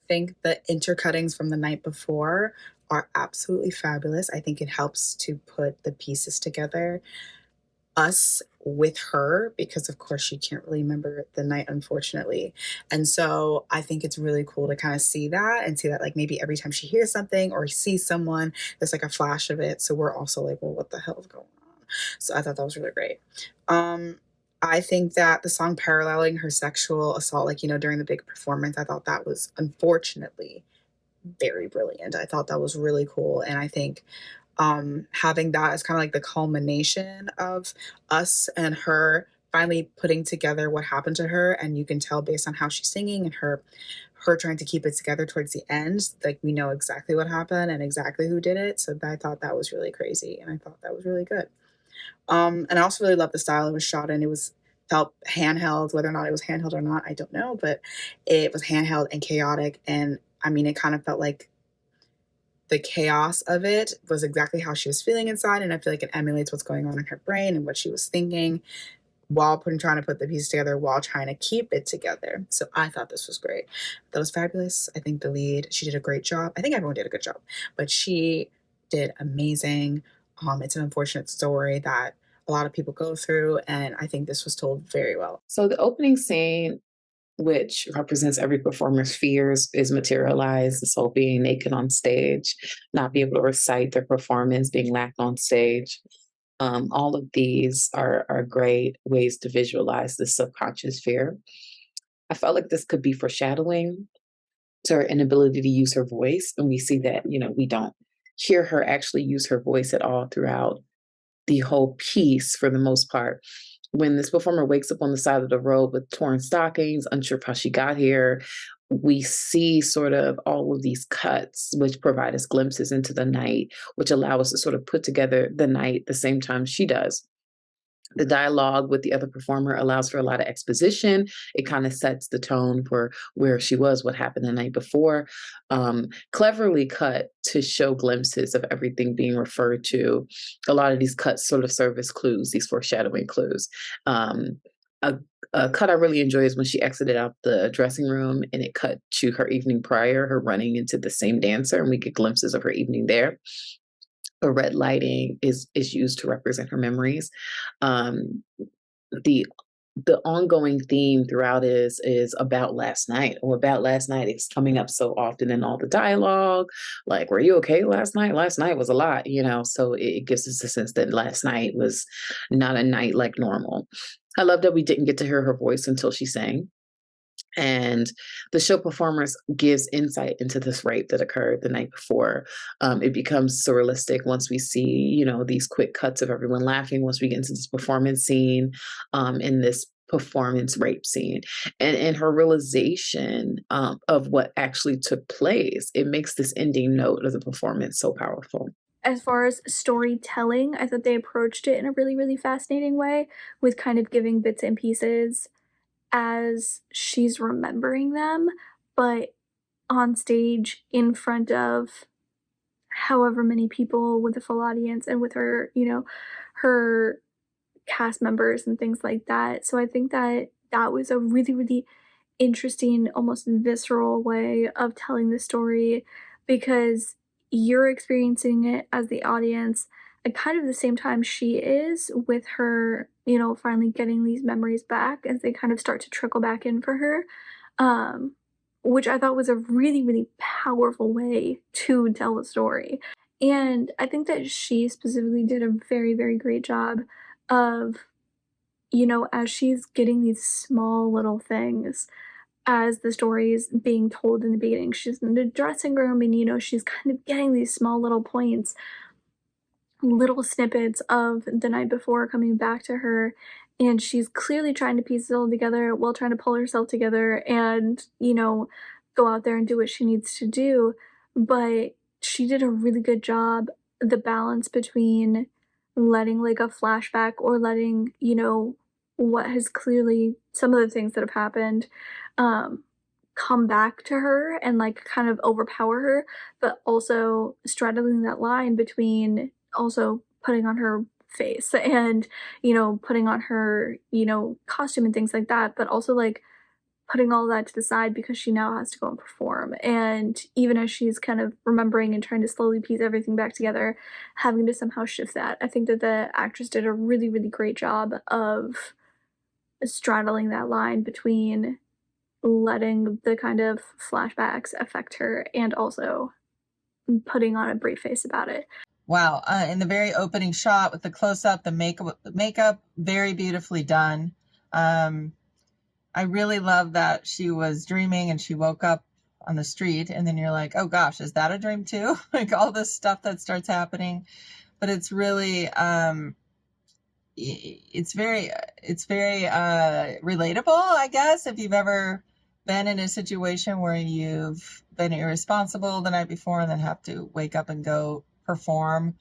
think the intercuttings from the night before are absolutely fabulous. I think it helps to put the pieces together, us with her, because of course she can't really remember the night, unfortunately. And so I think it's really cool to kind of see that and see that, like, maybe every time she hears something or sees someone, there's like a flash of it. So we're also like, well, what the hell is going on? So I thought that was really great. Um, I think that the song paralleling her sexual assault, like, during the big performance, I thought that was unfortunately very brilliant. I thought that was really cool. And I think having that as kind of like the culmination of us and her finally putting together what happened to her, and you can tell based on how she's singing and her trying to keep it together towards the end, like we know exactly what happened and exactly who did it. So I thought that was really crazy, and I thought that was really good. And I also really love the style it was shot in. It was felt handheld. Whether or not it was handheld or not, I don't know, but it was handheld and chaotic. And I mean, it kind of felt like the chaos of it was exactly how she was feeling inside. And I feel like it emulates what's going on in her brain and what she was thinking while trying to put the pieces together, while trying to keep it together. So I thought this was great. That was fabulous. I think the lead, she did a great job. I think everyone did a good job, but she did amazing. It's an unfortunate story that a lot of people go through, and I think this was told very well. So the opening scene, which represents every performer's fears, is materialized. The soul being naked on stage, not be able to recite their performance, being lacked on stage. All of these are great ways to visualize the subconscious fear. I felt like this could be foreshadowing to her inability to use her voice. And we see that, we don't hear her actually use her voice at all throughout the whole piece for the most part. When this performer wakes up on the side of the road with torn stockings, unsure of how she got here, we see sort of all of these cuts, which provide us glimpses into the night, which allow us to sort of put together the night the same time she does. The dialogue with the other performer allows for a lot of exposition. It kind of sets the tone for where she was, what happened the night before. Cleverly cut to show glimpses of everything being referred to. A lot of these cuts sort of serve as clues, these foreshadowing clues. Um, a, a cut I really enjoy is when she exited out the dressing room and it cut to her evening prior, her running into the same dancer, and we get glimpses of her evening there. The red lighting is used to represent her memories. Um, the the ongoing theme throughout is about last night, or about last night. It's coming up so often in all the dialogue. Like, were you okay last night? Last night was a lot. So it gives us a sense that last night was not a night like normal. I love that we didn't get to hear her voice until she sang. And the show performers gives insight into this rape that occurred the night before. It becomes surrealistic once we see, these quick cuts of everyone laughing. Once we get into this performance scene, in this performance rape scene, and her realization of what actually took place, it makes this ending note of the performance so powerful. As far as storytelling, I thought they approached it in a really, really fascinating way with kind of giving bits and pieces as she's remembering them, but on stage in front of however many people with a full audience and with her, her cast members and things like that. So I think that that was a really, really interesting, almost visceral way of telling the story because you're experiencing it as the audience at kind of the same time she is with her, finally getting these memories back as they kind of start to trickle back in for her. Um, which I thought was a really, really powerful way to tell the story. And I think that she specifically did a very, very great job of, as she's getting these small little things as the story is being told in the beginning. She's in the dressing room and, she's kind of getting these small little points, little snippets of the night before coming back to her. And she's clearly trying to piece it all together while trying to pull herself together and, go out there and do what she needs to do. But she did a really good job. The balance between letting like a flashback or letting, what has clearly some of the things that have happened um come back to her and like kind of overpower her, but also straddling that line between also putting on her face and putting on her costume and things like that, but also like putting all that to the side because she now has to go and perform. And even as she's kind of remembering and trying to slowly piece everything back together, having to somehow shift that. I think that the actress did a really, really great job of straddling that line between letting the kind of flashbacks affect her and also putting on a brave face about it. Wow. In the very opening shot with the close-up, the makeup, very beautifully done. I really love that she was dreaming and she woke up on the street, and then you're like, oh gosh, is that a dream too? Like all this stuff that starts happening. But it's really, it's very relatable, I guess, if you've ever been in a situation where you've been irresponsible the night before and then have to wake up and go perform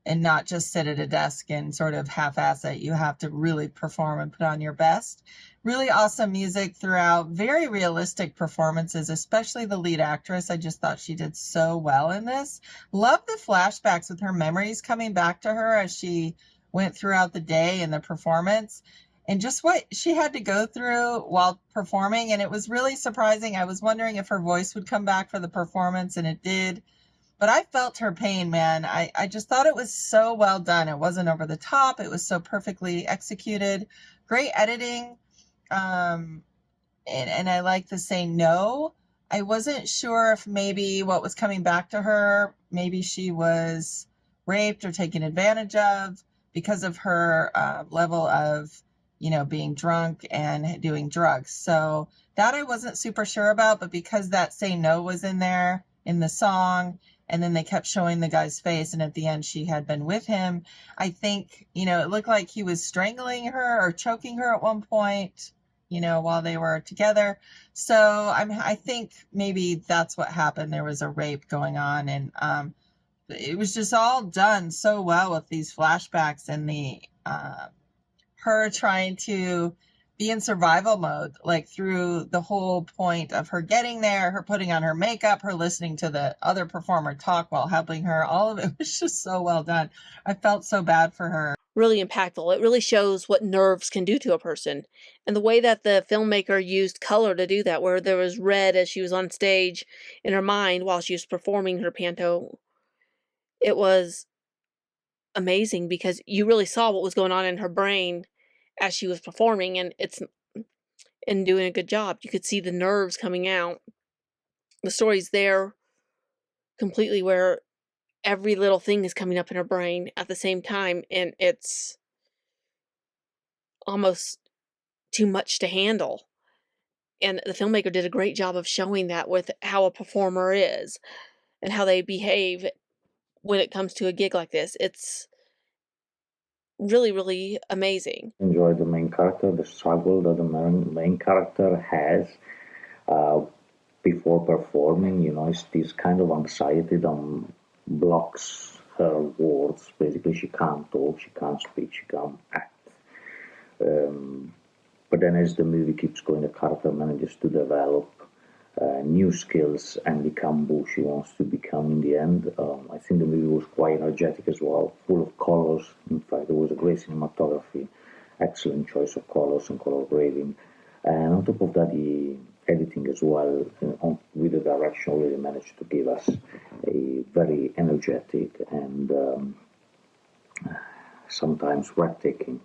and not just sit at a desk and sort of half-ass it. You have to really perform and put on your best. Really awesome music throughout, very realistic performances, especially the lead actress. I just thought she did so well in this. Love the flashbacks with her memories coming back to her as she went throughout the day and the performance, and just what she had to go through while performing. And it was really surprising. I was wondering if her voice would come back for the performance, and it did. But I felt her pain, man. I just thought it was so well done. It wasn't over the top. It was so perfectly executed. Great editing. And I like the say no. I wasn't sure if maybe what was coming back to her, maybe she was raped or taken advantage of because of her level of, being drunk and doing drugs. So that I wasn't super sure about, but because that say no was in there in the song, and then they kept showing the guy's face, and at the end she had been with him, I think, it looked like he was strangling her or choking her at one point, while they were together. So I think maybe that's what happened. There was a rape going on, and it was just all done so well with these flashbacks and the her trying to be in survival mode, like through the whole point of her getting there, her putting on her makeup, her listening to the other performer talk while helping her. All of it was just so well done. I felt so bad for her. Really impactful. It really shows what nerves can do to a person. And the way that the filmmaker used color to do that, where there was red as she was on stage in her mind while she was performing her panto, it was amazing because you really saw what was going on in her brain as she was performing, and doing a good job. You could see the nerves coming out. The story's there completely where every little thing is coming up in her brain at the same time, and it's almost too much to handle. And the filmmaker did a great job of showing that with how a performer is and how they behave when it comes to a gig like this. It's really, really amazing. Enjoy the main character, the struggle that the main character has before performing. It's this kind of anxiety that blocks her words. Basically, she can't talk, she can't speak, she can't act. But then as the movie keeps going, the character manages to develop new skills and become who she wants to become in the end. I think the movie was quite energetic as well, full of colors. In fact, there was a great cinematography, excellent choice of colors and color grading. And on top of that, the editing as well, with the direction, really managed to give us a very energetic and sometimes breathtaking